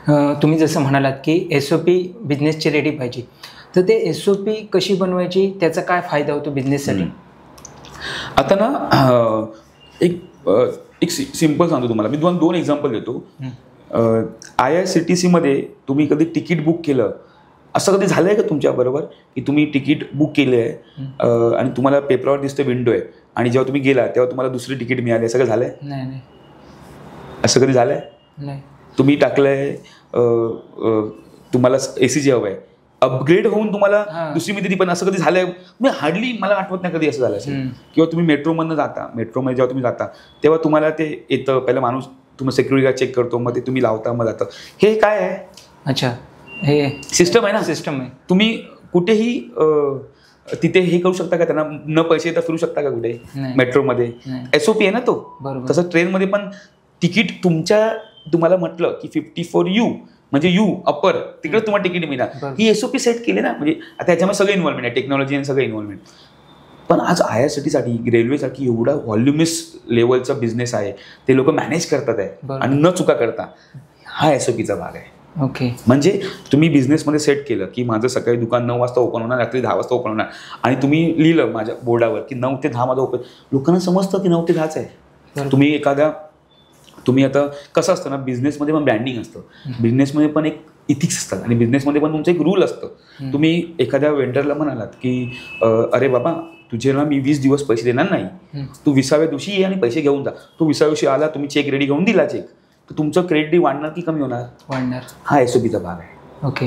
तुम्ही जसं म्हणालात की SOP बिझनेसची रेडी पाहिजे, तर ते SOP कशी बनवायची, त्याचा काय फायदा होतो बिझनेससाठी? आता ना एक एक सिंपल सांगतो तुम्हाला. मी तुम्हाला 2 एक्झाम्पल देतो. IRCTC मध्ये तुम्ही कधी तिकीट बुक केलं, असं कधी झालंय का तुमच्याबरोबर की तुम्ही तिकीट बुक केलं आहे आणि तुम्हाला पेपरवर दिसतं विंडो आहे आणि जेव्हा तुम्ही गेला तेव्हा तुम्हाला दुसरी तिकीट मिळाली, असं कधी झालंय? नाही. असं कधी झालंय? नाही. तुम्ही टाकलंय तुम्हाला AC हवं आहे, अपग्रेड होऊन तुम्हाला दुसरी मिळते, पण असं कधी झालंय? मी हार्डली मला आठवत नाही कधी असं झालं असेल. किंवा तुम्ही मेट्रोमध्ये जेव्हा तुम्ही जाता तेव्हा तुम्हाला ते येतं, पहिला माणूस तुम्हाला सिक्युरिटी गार्ड चेक करतो, मग ते तुम्ही लावता, मग जातं. हे काय आहे? अच्छा, हे सिस्टम आहे ना. सिस्टम आहे. तुम्ही कुठेही तिथे हे करू शकता का, त्यांना न पैसे येता फिरू शकता का कुठे मेट्रोमध्ये? SOP आहे ना तो. तसं ट्रेनमध्ये पण तिकीट तुम्हाला म्हटलं की 54 U म्हणजे यू अपर, तिकडे तुम्हाला तिकीट मिळणार. ही SOP सेट केली ना, म्हणजे आता याच्यामध्ये सगळं इन्व्हॉल्वमेंट आहे, टेक्नॉलॉजी आणि सगळं इन्व्हॉल्वमेंट. पण आज IRCTC रेल्वेसाठी एवढा व्हॉल्युमिस लेवलचा बिझनेस आहे, ते लोक मॅनेज करतात आहे आणि न चुका करता. हा SOPचा भाग आहे. ओके. म्हणजे तुम्ही बिझनेसमध्ये सेट केलं की माझं सकाळी दुकान 9 वाजता ओपन होणार, रात्री 10 वाजता ओपन होणार, आणि तुम्ही लिहिलं माझ्या बोर्डावर की 9 ते 10 माझं ओपन, लोकांना समजतं की 9 ते 10च आहे. तुम्ही आता कसं असतं ना, बिझनेसमध्ये पण ब्रँडिंग असतं, बिझनेसमध्ये पण एक इथिक्स असतात आणि बिझनेसमध्ये पण तुमचं एक रूल असतं. तुम्ही एखाद्या वेंडरला म्हणालात की अरे बाबा, तुझ्याला मी 20 दिवस पैसे देणार नाही, तू 20व्या दिवशी ये आणि पैसे घेऊन जा. तू 20व्या दिवशी आला, तुम्ही चेक रेडी घेऊन दिला चेक, तर तुमचं क्रेडिट वाढणार की कमी होणार? वाढणार. हा SOPचा भाग आहे. ओके.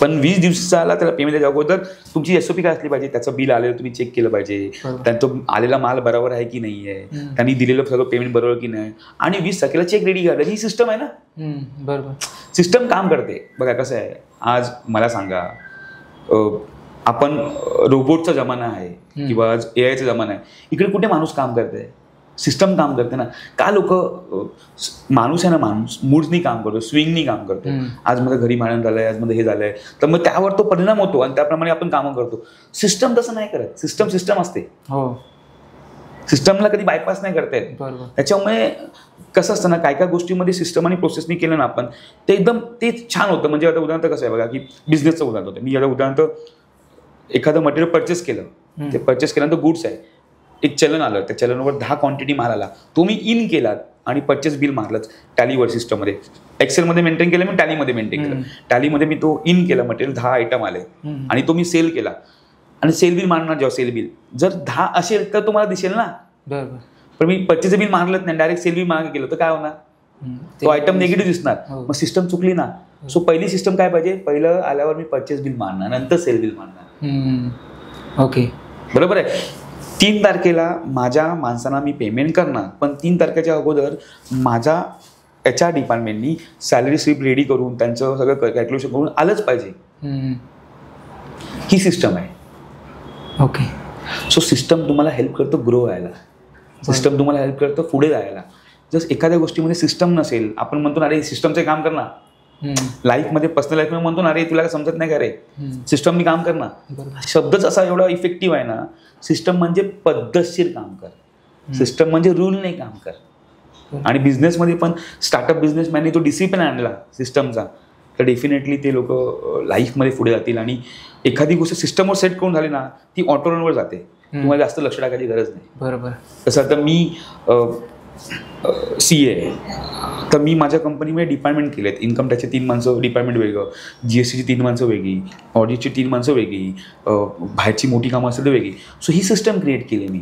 पण 20 दिवसाचा आला त्याला पेमेंट द्यायच्या अगोदर तुमची SOP काय असली पाहिजे? त्याचं बिल आलेलं तुम्ही चेक केलं पाहिजे, त्यांचं आलेला माल बरोबर आहे की नाही आहे, त्यांनी दिलेलं सगळं पेमेंट बरोबर की नाही, आणि 20 तारखेला चेक रेडी करा. ही सिस्टम आहे ना. बरोबर. सिस्टम काम करते. बघा कसं आहे, आज मला सांगा, आपण रोबोटचा जमाना आहे किंवा आज AIचा जमाना आहे, इकडे कुठे माणूस काम करते? सिस्टम काम करते ना. का लोक, माणूस आहे ना, माणूस मूड्सनी काम करतो, स्विंगनी काम करतो. आज माझं घरी भांडण झालंय, आज मध्ये हे झालंय, तर मग त्यावर तो परिणाम होतो आणि त्याप्रमाणे आपण कामं करतो. सिस्टम तसं नाही करत. सिस्टम असते. हो. सिस्टमला कधी बायपास नाही करता येत. त्याच्यामुळे कसं असतं ना, काय गोष्टीमध्ये सिस्टम आणि प्रोसेसनी केलं ना आपण, ते एकदम ते छान होतं. म्हणजे आता उदाहरण कसं आहे बघा, की बिझनेसचं उदाहरण होतं. मी आता उदाहरण एखादं मटेरियल परचेस केलं, ते परचेस केल्यानंतर गुड्स आहे, एक चलन आलं, त्या चलनवर 10 क्वांटिटी माल आला, तो मी इन केला आणि परचेस बिल मारलं टॅलीवर सिस्टममध्ये. एक्सेलमध्ये मेंटेन केलं, मी टॅलीमध्ये मेंटेन केलं. टॅलीमध्ये मी तो इन केला, मटेरियल 10 आयटम आले आणि तो मी सेल केला, आणि सेल बिल मारणार जेव्हा सेल बिल जर 10 असेल तर तुम्हाला दिसेल ना. बरोबर. पण मी परचेस बिल मारलंच नाही, डायरेक्ट सेल बिल मागे केलं तर काय होणार? तो आयटम निगेटिव्ह दिसणार. मग सिस्टम चुकली ना. सो पहिली सिस्टम काय पाहिजे? पहिलं आल्यावर मी परचेस बिल मारणार, नंतर सेल बिल मारणार. ओके, बरोबर आहे. 3 तारखेला माझ्या माणसांना मी पेमेंट करणार, पण 3 तारखेच्या अगोदर माझ्या HR डिपार्टमेंटनी सॅलरी स्लिप रेडी करून त्यांचं सगळं कॅल्क्युलेशन करून आलंच पाहिजे. ही सिस्टम आहे. ओके. सो सिस्टम तुम्हाला हेल्प करतं ग्रो व्हायला, सिस्टम तुम्हाला हेल्प करतं पुढे जायला. जर एखाद्या गोष्टीमध्ये सिस्टम नसेल, आपण म्हणतो ना अरे सिस्टमचं काम करणार, लाईफमध्ये पर्सनल लाईफमध्ये म्हणतो ना अरे तुला काय समजत नाही का रे, सिस्टमनी काम करणार. शब्दच असा एवढा इफेक्टिव्ह आहे ना. सिस्टम म्हणजे पद्धतशीर काम कर, सिस्टम म्हणजे रूलने काम कर. आणि बिझनेसमध्ये पण स्टार्टअप बिझनेसमॅनने तो डिसिप्लिन आणला सिस्टमचा, तर डेफिनेटली ते लोक लाईफमध्ये पुढे जातील. आणि एखादी गोष्ट सिस्टमवर सेट करून झाली ना, ती ऑटो रनवर जाते, तुम्हाला जास्त लक्ष टाकायची गरज नाही. बरोबर. तसं आता मी CA, तर मी माझ्या कंपनीमध्ये डिपार्टमेंट केलेत. इन्कम टॅक्सचे 3 माणसं डिपार्टमेंट वेगळं, GSTची 3 माणसं वेगळी, ऑडिटची 3 माणसं वेगळी, बाहेरची मोठी कामं असेल तर वेगळी. सो ही सिस्टम क्रिएट केली मी.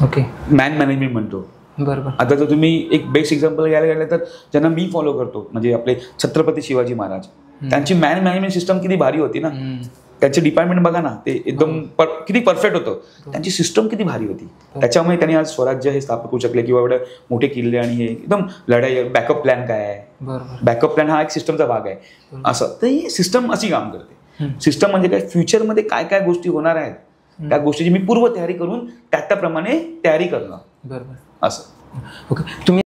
ओके. मॅन मॅनेजमेंट म्हणतो. बरोबर. आता जर तुम्ही एक बेस्ट एक्झाम्पल घ्यायला गेलं तर ज्यांना मी फॉलो करतो, म्हणजे आपले छत्रपती शिवाजी महाराज, त्यांची मॅन मॅनेजमेंट सिस्टम किती भारी होती ना. त्यांचे डिपार्टमेंट बघा ना, ते एकदम किती परफेक्ट होतं. त्यांची सिस्टम किती भारी होती. त्याच्यामुळे त्यांनी आज स्वराज्य हे स्थापन करू शकले, किंवा एवढे मोठे किल्ले आणि हे एकदम लढाई. बॅकअप प्लॅन काय आहे? बॅकअप प्लॅन हा एक सिस्टमचा भाग आहे. असं तर ही सिस्टम अशी काम करते. सिस्टम म्हणजे काय, फ्युचरमध्ये काय काय गोष्टी होणार आहेत त्या गोष्टीची मी पूर्व तयारी करून त्याप्रमाणे तयारी करणं. बरोबर. असं. ओके. तुम्ही